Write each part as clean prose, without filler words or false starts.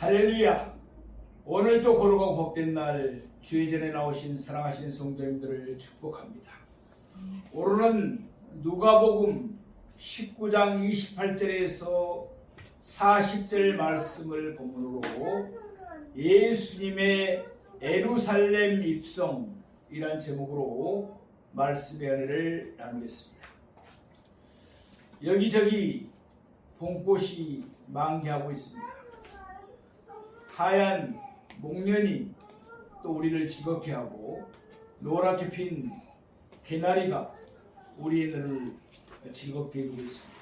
할렐루야! 오늘도 거룩하고 복된 날 주의 전에 나오신 사랑하시는 성도님들을 축복합니다. 오늘은 누가복음 19장 28절에서 40절 말씀을 본문으로 예수님의 예루살렘 입성이란 제목으로 말씀의 은혜를 나누겠습니다. 여기저기 봄꽃이 만개하고 있습니다. 하얀 목련이 또 우리를 즐겁게 하고 노랗게 핀 개나리가 우리를 즐겁게 해주고 있습니다.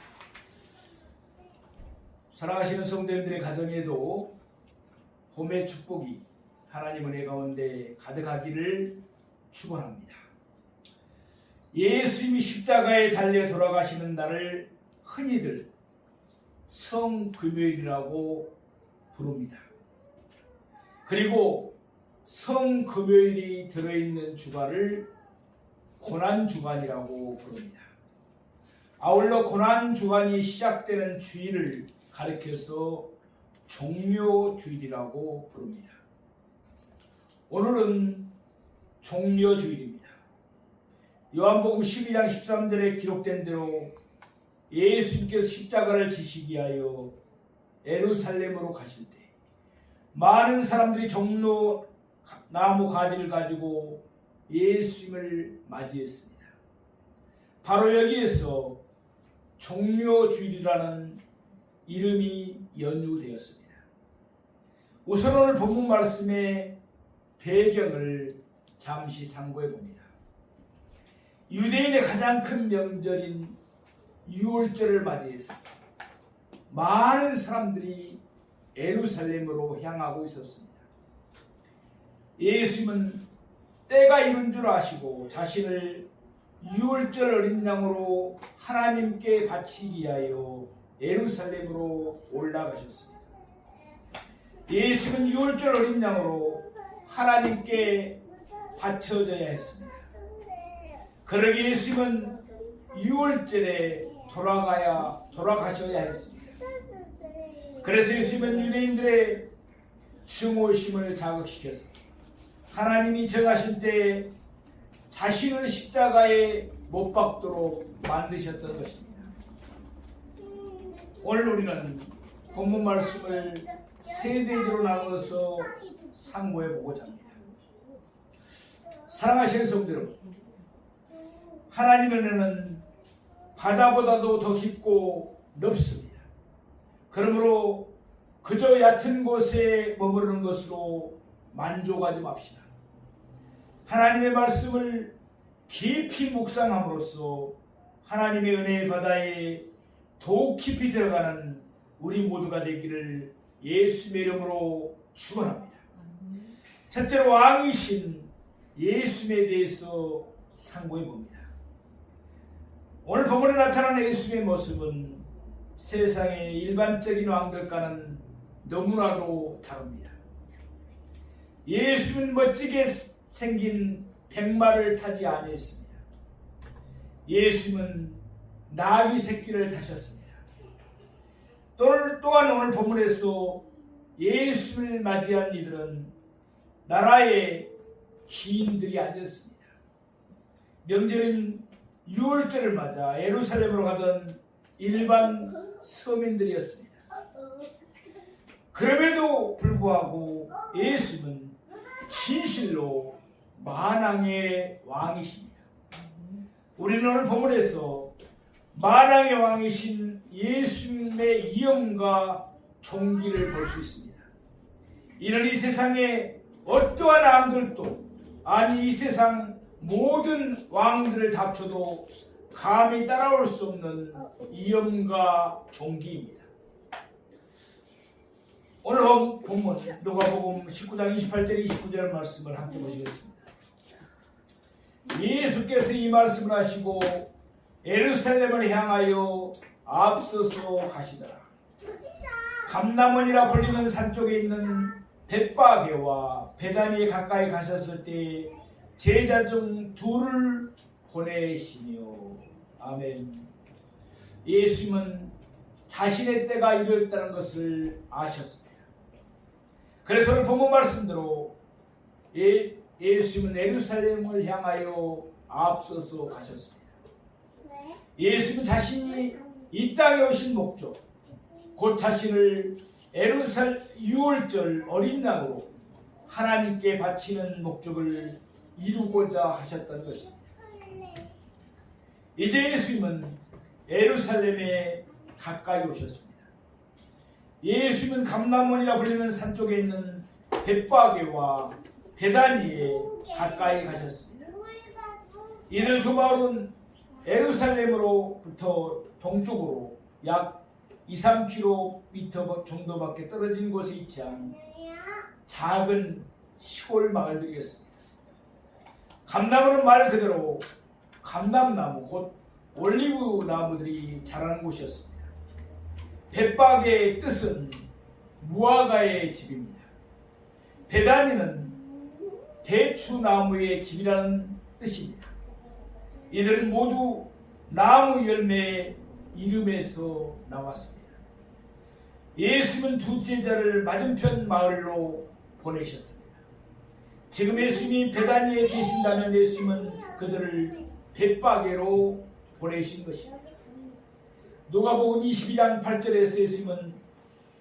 사랑하시는 성도님들의 가정에도 봄의 축복이 하나님 은혜 가운데 가득하기를 축원합니다. 예수님이 십자가에 달려 돌아가시는 날을 흔히들 성금요일이라고 부릅니다. 그리고 성금요일이 들어있는 주간을 고난주간이라고 부릅니다. 아울러 고난주간이 시작되는 주일을 가리켜서 종료주일이라고 부릅니다. 오늘은 종료주일입니다. 요한복음 12장 13절에 기록된 대로 예수님께서 십자가를 지시기 위하여 예루살렘으로 가실 때 많은 사람들이 종로 나무 가지를 가지고 예수님을 맞이했습니다. 바로 여기에서 종료주일이라는 이름이 연유되었습니다. 우선 오늘 본문 말씀의 배경을 잠시 상고해 봅니다. 유대인의 가장 큰 명절인 유월절을 맞이해서 많은 사람들이 예루살렘으로 향하고 있었습니다. 예수님은 때가 이른 줄 아시고 자신을 유월절 어린 양으로 하나님께 바치기 위하여 예루살렘으로 올라가셨습니다. 예수님은 유월절 어린 양으로 하나님께 바쳐져야 했습니다. 그러기 예수님은 유월절에 돌아가셔야 했습니다. 그래서 예수님은 유대인들의 증오심을 자극시켜서 하나님이 정하신 때 자신을 십자가에 못 박도록 만드셨던 것입니다. 오늘 우리는 본문 말씀을 세 대지로 나눠서 상고해 보고자 합니다. 사랑하시는 성도 여러분, 하나님의 은혜는 바다보다도 더 깊고 넓습니다. 그러므로 그저 얕은 곳에 머무르는 것으로 만족하지 맙시다. 하나님의 말씀을 깊이 묵상함으로써 하나님의 은혜의 바다에 더욱 깊이 들어가는 우리 모두가 되기를 예수의 이름으로 축원합니다. 첫째로 왕이신 예수님에 대해서 상고해 봅니다. 오늘 본문에 나타나는 예수님의 모습은 세상의 일반적인 왕들과는 너무나도 다릅니다. 예수님은 멋지게 생긴 백마를 타지 아니했습니다. 예수님은 나귀 새끼를 타셨습니다. 또한 오늘 본문에서 예수님을 맞이한 이들은 나라의 기인들이 아니었습니다. 명절인 유월절을 맞아 예루살렘으로 가던 일반 서민들이었습니다. 그럼에도 불구하고 예수님은 진실로 만왕의 왕이십니다. 우리는 오늘 본문에서 만왕의 왕이신 예수님의 위엄과 존귀를 볼 수 있습니다. 이는 이 세상의 어떠한 왕들도 아니 이 세상 모든 왕들을 합쳐도 감히 따라올 수 없는 위엄과 존귀입니다. 오늘 본문 누가복음 19장 28절 29절 말씀을 함께 보시겠습니다. 예수께서 이 말씀을 하시고 예루살렘을 향하여 앞서서 가시더라. 감람원이라 불리는 산 쪽에 있는 벳바게와 베다니에 가까이 가셨을 때 제자 중 둘을 보내시며 아멘. 예수님은 자신의 때가 이르렀다는 것을 아셨습니다. 그래서 오늘 본문 말씀대로 예수님은 예루살렘을 향하여 앞서서 가셨습니다. 예수님 자신이 이 땅에 오신 목적, 곧 자신을 유월절 어린 양으로 하나님께 바치는 목적을 이루고자 하셨던 것입니다. 이제 예수님은 예루살렘에 가까이 오셨습니다. 예수님은 감람원이라 불리는 산 쪽에 있는 벳바게와 베다니에 가까이 가셨습니다. 이들 두 마을은 예루살렘으로부터 동쪽으로 약 2-3km 정도밖에 떨어진 곳에 위치한 작은 시골 마을들이었습니다. 감람원은 말 그대로 감람나무 곧 올리브 나무들이 자라는 곳이었습니다. 벳바게의 뜻은 무화과의 집입니다. 베다니는 대추나무의 집이라는 뜻입니다. 이들은 모두 나무 열매의 이름에서 나왔습니다. 예수님은 두 제자를 맞은편 마을로 보내셨습니다. 지금 예수님이 베다니에 계신다면 예수님은 그들을 벳바게로 보내신 것입니다. 누가복음 22장 8절에서 예수님은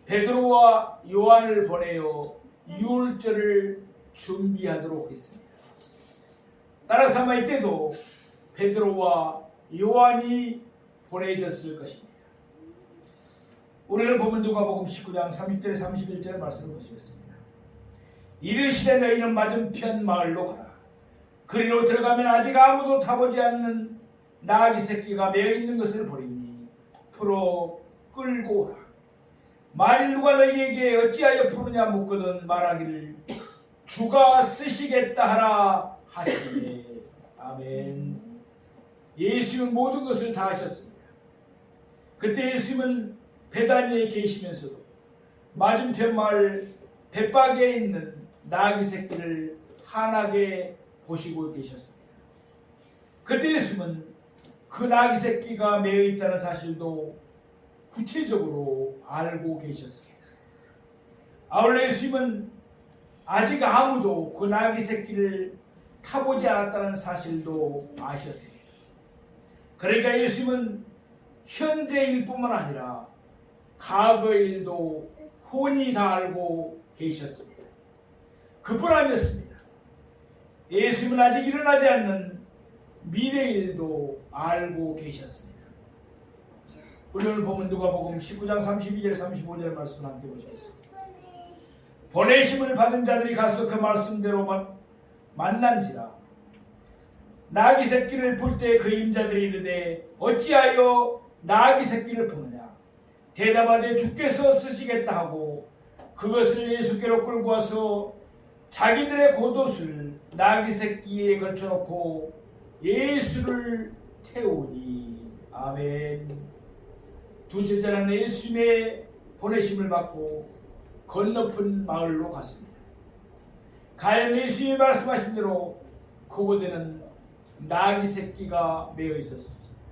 베드로와 요한을 보내어 유월절을 준비하도록 했습니다. 따라서 아마 이때도 베드로와 요한이 보내졌을 것입니다. 우리를 보면 누가복음 19장 30절 31절 말씀을 보시겠습니다. 이르시되 너희는 맞은편 마을로 가라. 그리로 들어가면 아직 아무도 타보지 않는 나귀 새끼가 매어 있는 것을 보리니 풀어 끌고 오라. 만일 누가 너희에게 어찌하여 푸느냐 묻거든 말하기를 주가 쓰시겠다 하라 하시니. 아멘. 예수님은 모든 것을 다 하셨습니다. 그때 예수님은 베다니에 계시면서도 맞은편 마을 벳바게에 있는 나귀 새끼를 환하게 보시고 계셨습니다. 그때 예수님은 그 나귀 새끼가 매어 있다는 사실도 구체적으로 알고 계셨습니다. 아울러 예수님은 아직 아무도 그 나귀 새끼를 타보지 않았다는 사실도 아셨습니다. 그러니까 예수님은 현재 일뿐만 아니라 과거의 일도 훤히 다 알고 계셨습니다. 그뿐 아니었습니다. 예수님은 아직 일어나지 않는 미래의 일도 알고 계셨습니다. 우리 오늘 보면 누가복음 19장 32절 35절 말씀 함께 보시겠습니다. 보내심을 받은 자들이 가서 그 말씀대로 만난지라 나귀 새끼를 풀 때 그 임자들이 이르되 어찌하여 나귀 새끼를 푸느냐 대답하되 주께서 쓰시겠다 하고 그것을 예수께로 끌고 와서 자기들의 겉옷을 나귀 새끼에 걸쳐놓고 예수를 태우니. 아멘. 두 제자는 예수님의 보내심을 받고 건너편 마을로 갔습니다. 가연 예수님이 말씀하신 대로 그곳에는 나귀 새끼가 매어 있었습니다.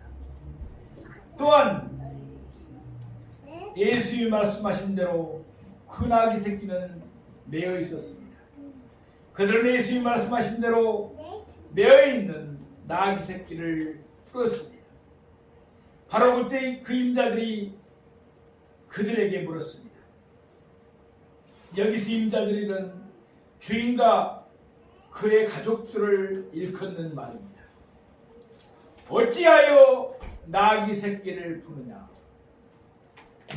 또한 예수님이 말씀하신 대로 그 나귀 새끼는 매어 있었습니다. 그들은 예수님이 말씀하신 대로 매어 있는 나귀 새끼를 풀었습니다. 바로 그때 그 임자들이 그들에게 물었습니다. 여기서 임자들은 주인과 그의 가족들을 일컫는 말입니다. 어찌하여 나귀 새끼를 푸느냐.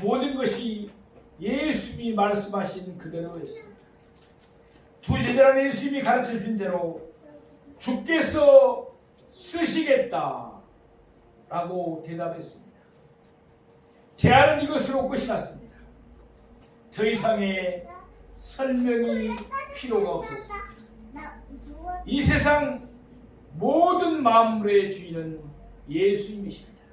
모든 것이 예수님이 말씀하신 그대로였습니다. 두 제자는 예수님이 가르쳐 준 대로 주께서 쓰시겠다 라고 대답했습니다. 대화는 이것으로 끝이 났습니다. 더 이상의 설명이 필요가 없었습니다. 이 세상 모든 만물의 주인은 예수님이십니다.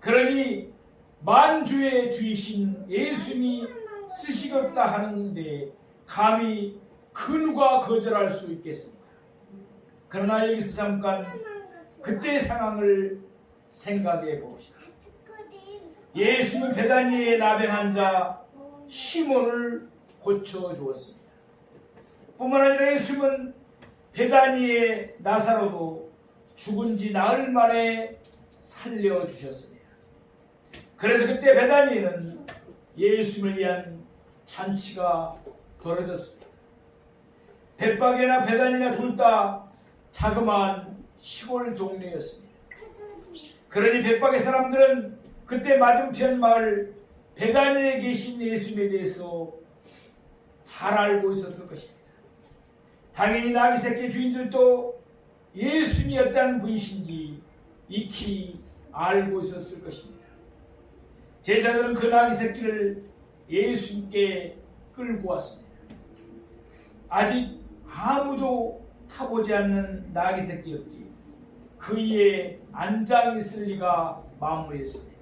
그러니 만주의 주이신 예수님이 쓰시겠다 하는데 감히 그 누가 거절할 수 있겠습니까? 그러나 여기서 잠깐 그때의 상황을 생각해 봅시다. 예수님은 베다니에 나병 환자 시몬을 고쳐주었습니다. 뿐만 아니라 예수님은 베다니의 나사로도 죽은 지 나흘 만에 살려주셨습니다. 그래서 그때 베다니에는 예수님을 위한 잔치가 벌어졌습니다. 벳박이나 베다니나 둘 다 자그마한 시골 동네였습니다. 그러니 벳박의 사람들은 그때 맞은편 마을 베다니에 계신 예수님에 대해서 잘 알고 있었을 것입니다. 당연히 나귀 새끼 주인들도 예수님이 어떤 분이신지 익히 알고 있었을 것입니다. 제자들은 그 나귀 새끼를 예수님께 끌고 왔습니다. 아직 아무도 타보지 않는 나귀 새끼였기에 그 위에 안장 있을 리가 만무했습니다.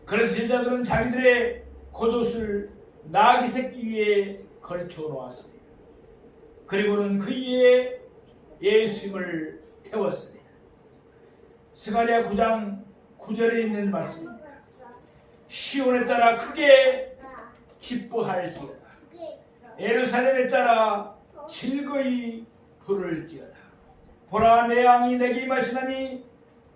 그래서 제자들은 자기들의 겉옷을 나귀 새끼 위에 걸쳐 놓았습니다. 그리고는 그 위에 예수님을 태웠습니다. 스가랴 9장 9절에 있는 말씀입니다. 시온에 따라 크게 기뻐할지어다. 예루살렘에 따라 즐거이 부를지어다. 보라, 내 왕이 내게 임하시나니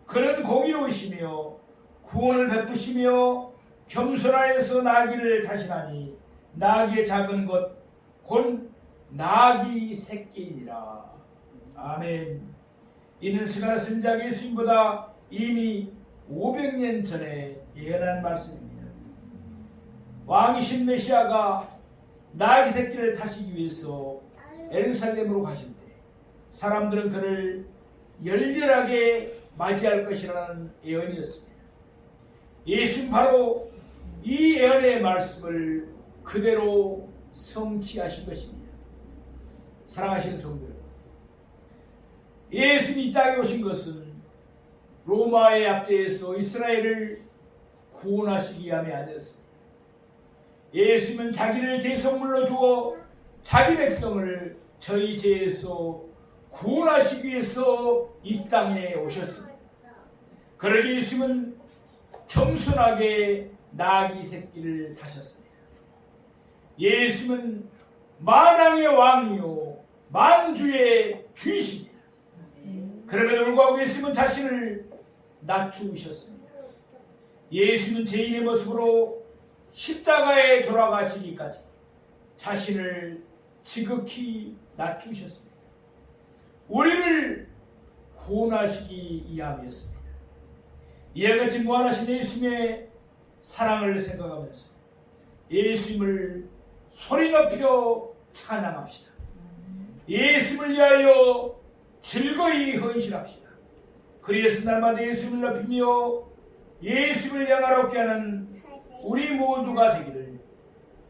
그는 공의로우시며 구원을 베푸시며 겸손하여서 나귀를 타시나니 나귀의 작은 것 곧 나귀 새끼이니라. 아멘. 이는 스가랴 선지자 예수님보다 이미 500년 전에 예언한 말씀입니다. 왕이신 메시아가 나귀 새끼를 타시기 위해서 예루살렘으로 가실 때 사람들은 그를 열렬하게 맞이할 것이라는 예언이었습니다. 예수님 바로 이 예언의 말씀을 그대로 성취하신 것입니다. 사랑하시는 성도 여러분, 예수님이 이 땅에 오신 것은 로마의 압제에서 이스라엘을 구원하시기 위함이 아니었습니다. 예수님은 자기를 대성물로 주어 자기 백성을 저희 죄에서 구원하시기 위해서 이 땅에 오셨습니다. 그러기 예수님은 겸손하게 나귀 새끼를 타셨습니다. 예수님은 만왕의 왕이요 만주의 주이십니다. 그럼에도 불구하고 예수님은 자신을 낮추셨습니다. 예수님은 죄인의 모습으로 십자가에 돌아가시기까지 자신을 지극히 낮추셨습니다. 우리를 구원하시기 위함이었습니다. 이와 같이 무한하신 예수님의 사랑을 생각하면서 예수님을 소리 높여 찬양합시다. 예수님을 위하여 즐거이 헌신합시다. 그리해서 날마다 예수님을 높이며 예수님을 영화롭게 하는 우리 모두가 되기를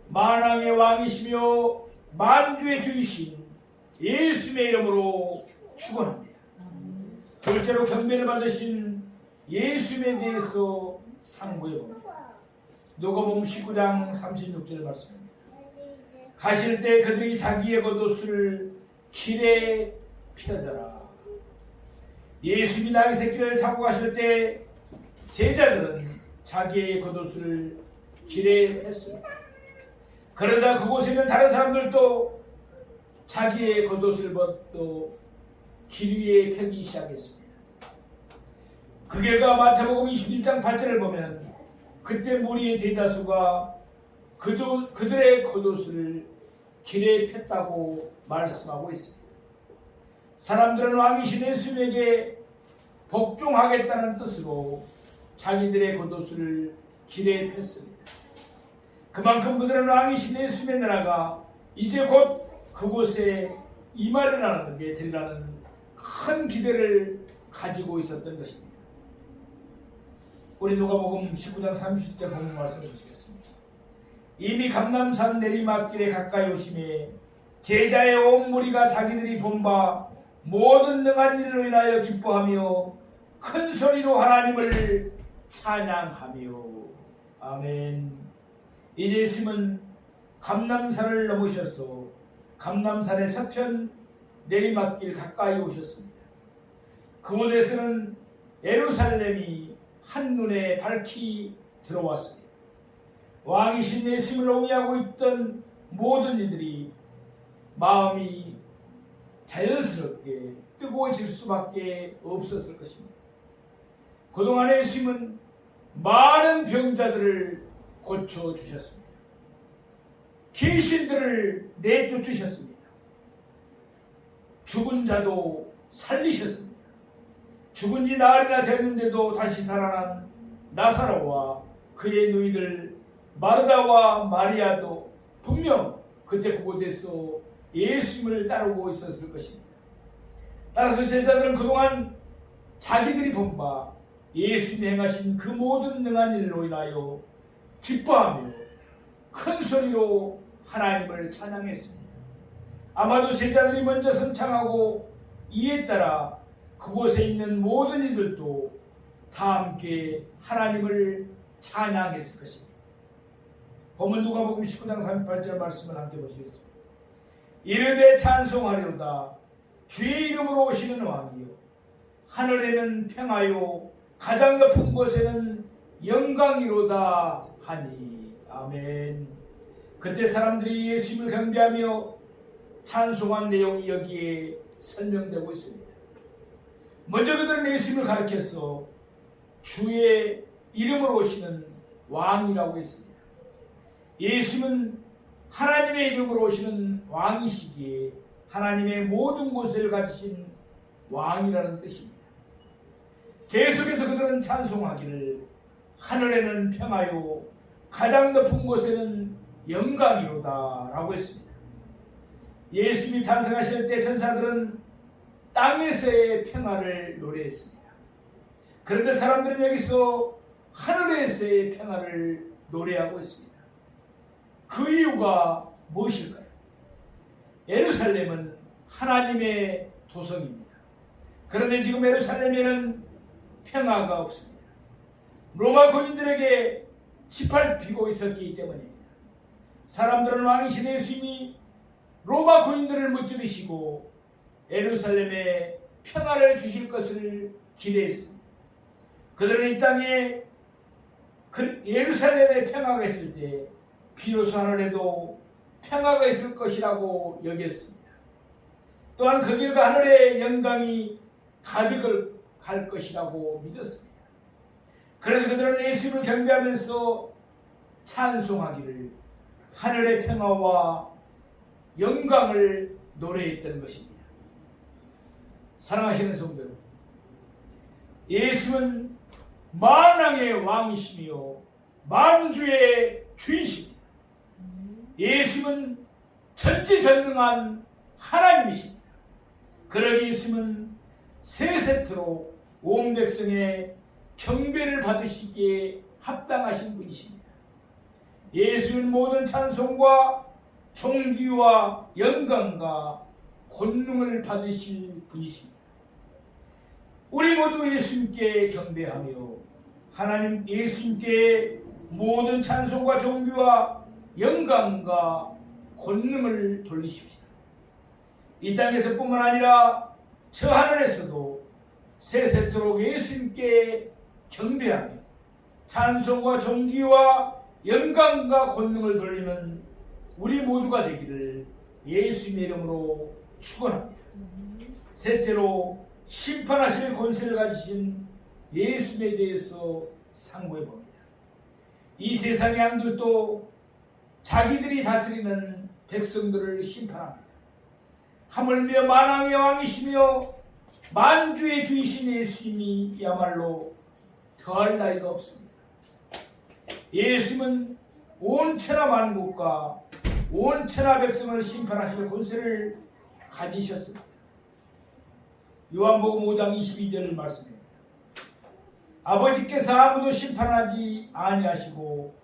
만왕의 왕이시며 만주의 주이신 예수님의 이름으로 축원합니다. 둘째로 경배를 받으신 예수님에 대해서 상고해봅니다. 누가복음 19장 36절 말씀입니다. 가실 때 그들이 자기의 겉옷을 길에 펴더라. 예수님이 나귀 새끼를 타고 가실 때 제자들은 자기의 겉옷을 길에 폈습니다. 그러다 그곳에 있는 다른 사람들도 자기의 겉옷을 벗고 길 위에 펴기 시작했습니다. 그 결과 마태복음 21장 8절을 보면 그때 무리의 대다수가 그들의 겉옷을 길에 폈다고 말씀하고 있습니다. 사람들은 왕이신 예수님에게 복종하겠다는 뜻으로 자기들의 겉옷을 길에 폈습니다. 그만큼 그들은 왕이신 예수님의 나라가 이제 곧 그곳에 임하리라는 게 되리라는 큰 기대를 가지고 있었던 것입니다. 우리 누가복음 19장 30절 본문 말씀을 보시겠습니다. 이미 감람산 내리막길에 가까이 오심에 제자의 온 무리가 자기들이 본 바 모든 능한 일로 인하여 기뻐하며 큰 소리로 하나님을 찬양하며. 아멘. 이제 예수님은 감람산을 넘으셔서 감람산의 서편 내리막길 가까이 오셨습니다. 그곳에서는 예루살렘이 한눈에 밝히 들어왔습니다. 왕이신 예수님을 옹이하고 있던 모든 이들이 마음이 자연스럽게 뜨거워질 수밖에 없었을 것입니다. 그동안 예수님은 많은 병자들을 고쳐주셨습니다. 귀신들을 내쫓으셨습니다. 죽은 자도 살리셨습니다. 죽은 지 나흘이나 됐는데도 다시 살아난 나사로와 그의 누이들 마르다와 마리아도 분명 그때 그곳에서 예수님을 따르고 있었을 것입니다. 따라서 제자들은 그동안 자기들이 본 바 예수님이 행하신 그 모든 능한 일로 인하여 기뻐하며 큰 소리로 하나님을 찬양했습니다. 아마도 제자들이 먼저 선창하고 이에 따라 그곳에 있는 모든 이들도 다 함께 하나님을 찬양했을 것입니다. 본문 누가복음 19장 38절 말씀을 함께 보시겠습니다. 이르되 찬송하리로다 주의 이름으로 오시는 왕이요 하늘에는 평화요 가장 높은 곳에는 영광이로다 하니. 아멘. 그때 사람들이 예수님을 경배하며 찬송한 내용이 여기에 설명되고 있습니다. 먼저 그들은 예수님을 가리켜서 주의 이름으로 오시는 왕이라고 했습니다. 예수님은 하나님의 이름으로 오시는 왕이시기에 하나님의 모든 곳을 가지신 왕이라는 뜻입니다. 계속해서 그들은 찬송하기를 하늘에는 평화요 가장 높은 곳에는 영광이로다 라고 했습니다. 예수님이 탄생하실 때 천사들은 땅에서의 평화를 노래했습니다. 그런데 사람들은 여기서 하늘에서의 평화를 노래하고 있습니다. 그 이유가 무엇일까요? 예루살렘은 하나님의 도성입니다. 그런데 지금 예루살렘에는 평화가 없습니다. 로마 군인들에게 짓밟히고 있었기 때문입니다. 사람들은 왕이신 예수님이 로마 군인들을 무찌르시고 예루살렘에 평화를 주실 것을 기대했습니다. 그들은 이 땅에 예루살렘에 평화가 있을 때 비로소 하늘에도 평화가 있을 것이라고 여겼습니다. 또한 그 길과 하늘의 영광이 가득을 갈 것이라고 믿었습니다. 그래서 그들은 예수님을 경배하면서 찬송하기를 하늘의 평화와 영광을 노래했던 것입니다. 사랑하시는 성도 여러분, 예수는 만왕의 왕이시며 만주의 주이십니다. 예수는 전지전능한 하나님이십니다. 그러기 예수는 세 세트로 온 백성의 경배를 받으시기에 합당하신 분이십니다. 예수는 모든 찬송과 존귀와 영광과 권능을 받으실 분이십니다. 우리 모두 예수님께 경배하며 하나님 예수님께 모든 찬송과 존귀와 영광과 권능을 돌리십시다. 이 땅에서뿐만 아니라 저 하늘에서도 세세토록 예수님께 경배하며 찬송과 존귀와 영광과 권능을 돌리는 우리 모두가 되기를 예수님의 이름으로 축원합니다. 셋째로 심판하실 권세를 가지신 예수님에 대해서 상고해 봅니다. 이 세상의 양들도 자기들이 다스리는 백성들을 심판합니다. 하물며 만왕의 왕이시며 만주의 주이신 예수님이야말로 더할 나위가 없습니다. 예수님은 온 천하 만국과 온 천하 백성을 심판하실 권세를 가지셨습니다. 요한복음 5장 22절 말씀입니다. 아버지께서 아무도 심판하지 아니하시고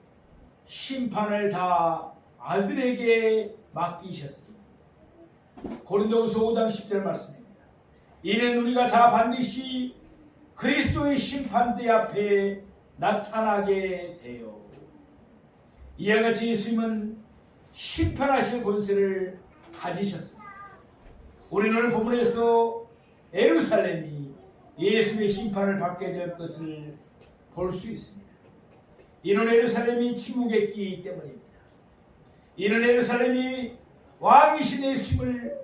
심판을 다 아들에게 맡기셨습니다. 고린도후서 5장 10절 말씀입니다. 이는 우리가 다 반드시 그리스도의 심판대 앞에 나타나게 되어 이와 같이 예수님은 심판하실 권세를 가지셨습니다. 우리는 오늘 본문에서 예루살렘이 예수의 심판을 받게 될 것을 볼 수 있습니다. 이는 예루살렘이 침묵했기 때문입니다. 이는 예루살렘이 왕이신 예수님을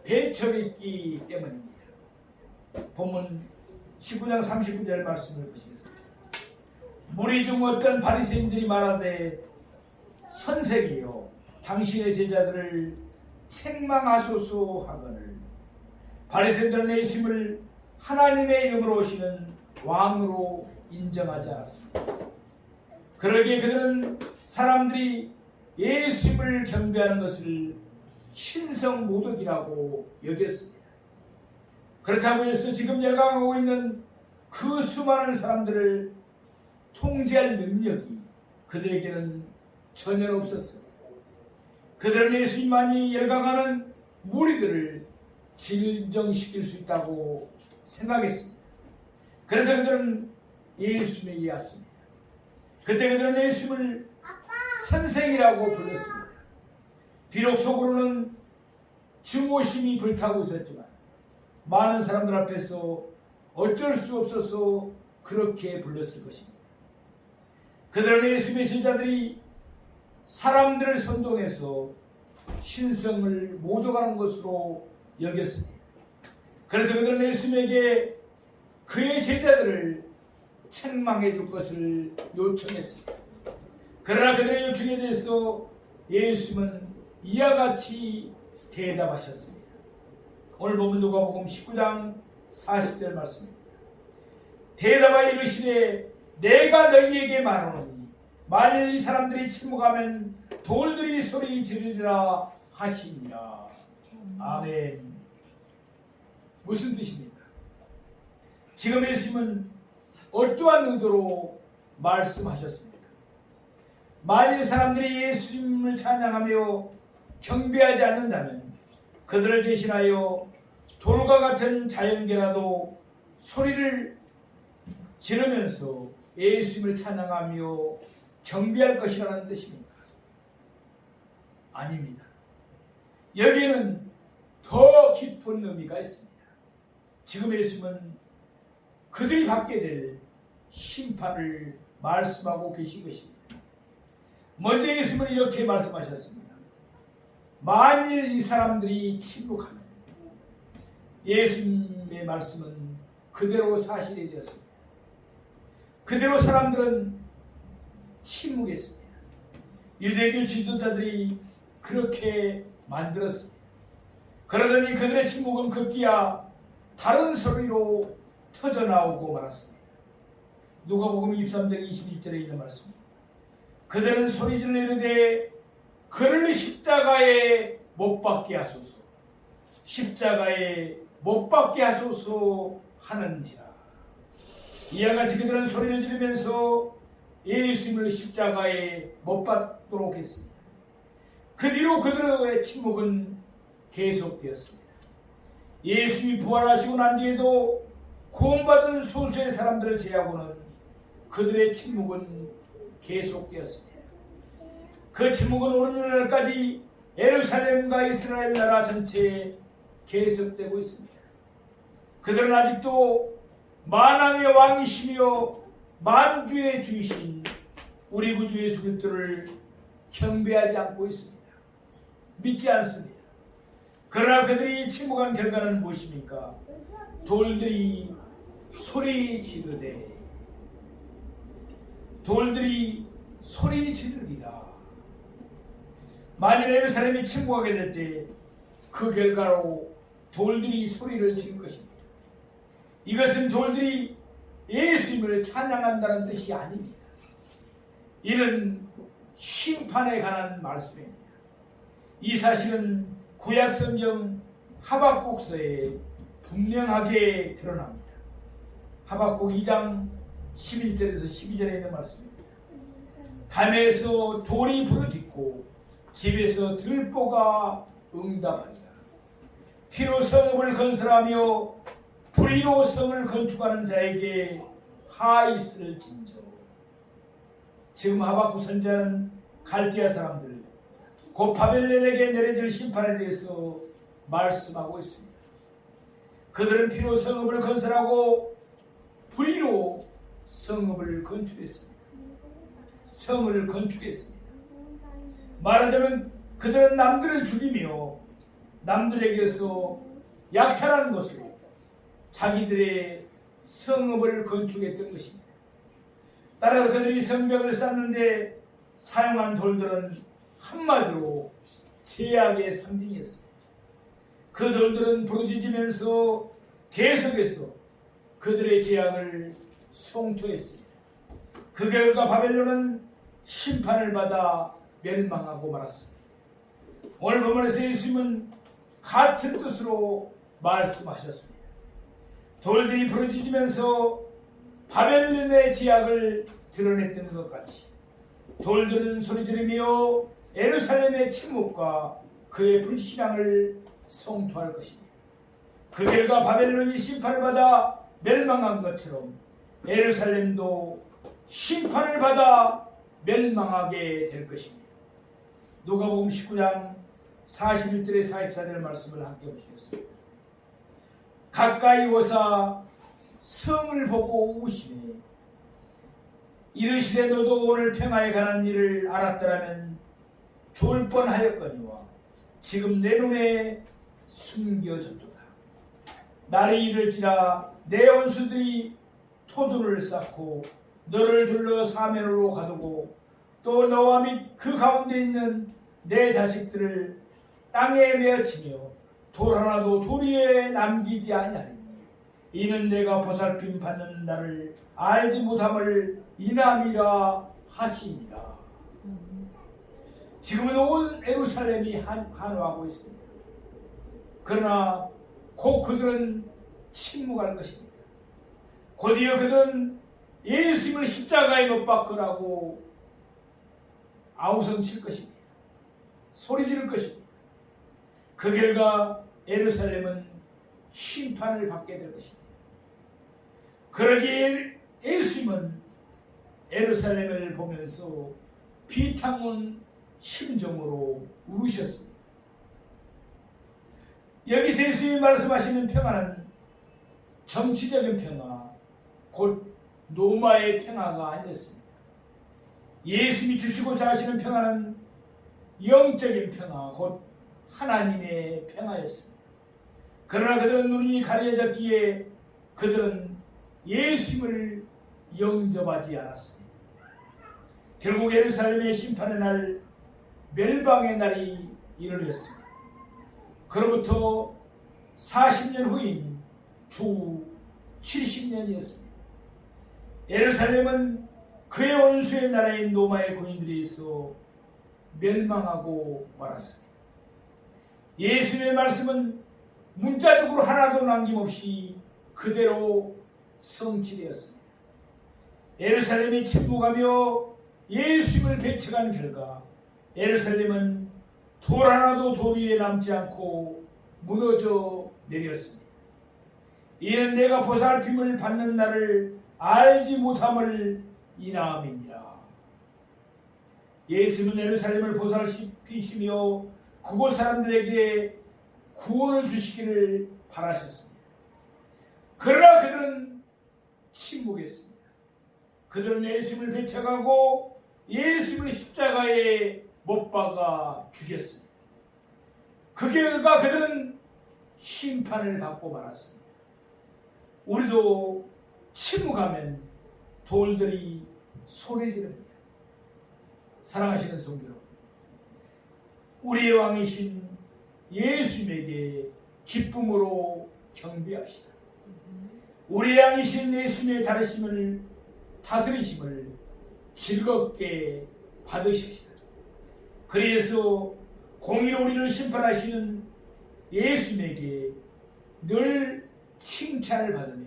배척했기 때문입니다. 본문 19장 39절 말씀을 보시겠습니다. 무리 중 어떤 바리새인들이 말하되 선생이여 당신의 제자들을 책망하소서 하거늘 바리새인들은 예수님을 하나님의 이름으로 오시는 왕으로 인정하지 않았습니다. 그러기에 그들은 사람들이 예수님을 경배하는 것을 신성모독이라고 여겼습니다. 그렇다고 해서 지금 열강하고 있는 그 수많은 사람들을 통제할 능력이 그들에게는 전혀 없었습니다. 그들은 예수님만이 열강하는 무리들을 진정시킬 수 있다고 생각했습니다. 그래서 그들은 예수님에게 왔습니다. 그때 그들은 예수님을 선생이라고 불렀습니다. 비록 속으로는 증오심이 불타고 있었지만 많은 사람들 앞에서 어쩔 수 없어서 그렇게 불렀을 것입니다. 그들은 예수님의 제자들이 사람들을 선동해서 신성을 모독하는 것으로 여겼습니다. 그래서 그들은 예수님에게 그의 제자들을 책망해 줄 것을 요청했습니다. 그러나 그들의 요청에 대해서 예수님은 이와 같이 대답하셨습니다. 오늘 보면 누가복음 19장 40절 말씀입니다. 대답하여 이르시되 내가 너희에게 말하노니 만일 이 사람들이 침묵하면 돌들이 소리 지르리라 하시니라. 아멘. 무슨 뜻입니까? 지금 예수님은 어떠한 의도로 말씀하셨습니까? 만일 사람들이 예수님을 찬양하며 경배하지 않는다면 그들을 대신하여 돌과 같은 자연계라도 소리를 지르면서 예수님을 찬양하며 경배할 것이라는 뜻입니까? 아닙니다. 여기에는 더 깊은 의미가 있습니다. 지금 예수님은 그들이 받게 될 심판을 말씀하고 계신 것입니다. 먼저 예수님은 이렇게 말씀하셨습니다. 만일 이 사람들이 침묵하면, 예수님의 말씀은 그대로 사실이 되었습니다. 그대로 사람들은 침묵했습니다. 유대교 지도자들이 그렇게 만들었습니다. 그러더니 그들의 침묵은 급기야 다른 소리로 터져나오고 말았습니다. 누가복음 23장 21절에 있는 말씀입니다. 그들은 소리질러 이르되 그를 십자가에 못 박게 하소서, 십자가에 못 박게 하소서 하는지라. 이와 같이 그들은 소리를 지르면서 예수님을 십자가에 못 박도록 했습니다. 그 뒤로 그들의 침묵은 계속되었습니다. 예수님이 부활하시고 난 뒤에도 구원받은 소수의 사람들을 제외하고는 그들의 침묵은 계속되었습니다. 그 침묵은 오늘날까지 예루살렘과 이스라엘 나라 전체에 계속되고 있습니다. 그들은 아직도 만왕의 왕이시며 만주의 주이신 우리 구주 예수 그리스도를 경배하지 않고 있습니다. 믿지 않습니다. 그러나 그들이 침묵한 결과는 무엇입니까? 돌들이 소리 지르되, 돌들이 소리 지르리라. 만일 예루살렘이 침묵하게 될 때 그 결과로 돌들이 소리를 지를 것입니다. 이것은 돌들이 예수님을 찬양한다는 뜻이 아닙니다. 이는 심판에 관한 말씀입니다. 이 사실은 구약성경 하박국서에 분명하게 드러납니다. 하박국 2장 11절에서 12절에 있는 말씀입니다. 담에서 돌이 부러지고 집에서 들보가 응답하자. 피로 성읍을 건설하며 불의로 성을 건축하는 자에게 하 있을진저. 지금 하박국 선지자는 갈대아 사람들, 곧 바벨론에게 내려질 심판에 대해서 말씀하고 있습니다. 그들은 피로 성읍을 건설하고 불의로 성읍을 건축했습니다. 성을 건축했습니다. 말하자면 그들은 남들을 죽이며 남들에게서 약탈하는 것으로 자기들의 성읍을 건축했던 것입니다. 따라서 그들이 성벽을 쌓는데 사용한 돌들은 한마디로 제약의 상징이었습니다. 그 돌들은 부러지면서 계속해서 그들의 제약을 성토했습니다. 그 결과 바벨론은 심판을 받아 멸망하고 말았습니다. 오늘 본문에서 예수님은 같은 뜻으로 말씀하셨습니다. 돌들이 부러지면서 바벨론의 제약을 드러냈던 것 같이 돌들은 소리지르며 예루살렘의 침묵과 그의 불신앙을 성토할 것입니다. 그 결과 바벨론이 심판을 받아 멸망한 것처럼 예루살렘도 심판을 받아 멸망하게 될 것입니다. 누가복음 19장 41절에 44절 말씀을 함께 보시겠습니다. 가까이 오사 성을 보고 우시매 이르시되 너도 오늘 평화에 관한 일을 알았더라면 좋을 뻔하였거니와 지금 내 눈에 숨겨졌도다. 날이 이를지라 내 원수들이 토두를 쌓고 너를 둘러 사면으로 가두고 또 너와 및 그 가운데 있는 내 자식들을 땅에 메어치며 돌 하나도 돌 위에 남기지 아니하리니 이는 내가 보살핌 받는 나를 알지 못함을 인함이라 하시니라. 지금은 온 예루살렘이 환호하고 있습니다. 그러나 곧 그들은 침묵할 것입니다. 곧이어 그들은 예수님을 십자가에 못 박으라고 아우성 칠 것입니다. 소리 지를 것입니다. 그 결과 예루살렘은 심판을 받게 될 것입니다. 그러기에 예수님은 예루살렘을 보면서 비탄온 심정으로 울으셨습니다. 여기서 예수님이 말씀하시는 평화는 정치적인 평화, 곧 로마의 평화가 아니었습니다. 예수님이 주시고자 하시는 평화는 영적인 평화, 곧 하나님의 평화였습니다. 그러나 그들은 눈이 가려졌기에 그들은 예수님을 영접하지 않았습니다. 결국 예루살렘의 심판의 날, 멸망의 날이 이르렀습니다. 그로부터 40년 후인 주 70년이었습니다. 예루살렘은 그의 원수의 나라인 로마의 군인들에 의해서 멸망하고 말았습니다. 예수님의 말씀은 문자적으로 하나도 남김없이 그대로 성취되었습니다. 예루살렘이 침묵하며 예수님을 배척한 결과 예루살렘은 돌 하나도 돌 위에 남지 않고 무너져 내렸습니다. 이는 내가 보살핌을 받는 나를 알지 못함을 인함이니라. 예수는 예루살렘을 보살피시며 그곳 사람들에게 구원을 주시기를 바라셨습니다. 그러나 그들은 침묵했습니다. 그들은 예수님을 배척하고 예수님을 십자가에 못 박아 죽였습니다. 그 결과 그들은 심판을 받고 말았습니다. 우리도 침묵하면 돌들이 소리 지릅니다. 사랑하시는 성도 여러분, 우리의 왕이신 예수님에게 기쁨으로 경배합시다. 우리의 왕이신 예수님의 다스리심을 즐겁게 받으십시다. 그래서 공의로 우리를 심판하시는 예수님에게 늘 칭찬을 받으며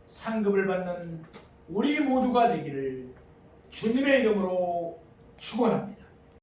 상급을 받는 우리 모두가 되기를 주님의 이름으로 축원합니다.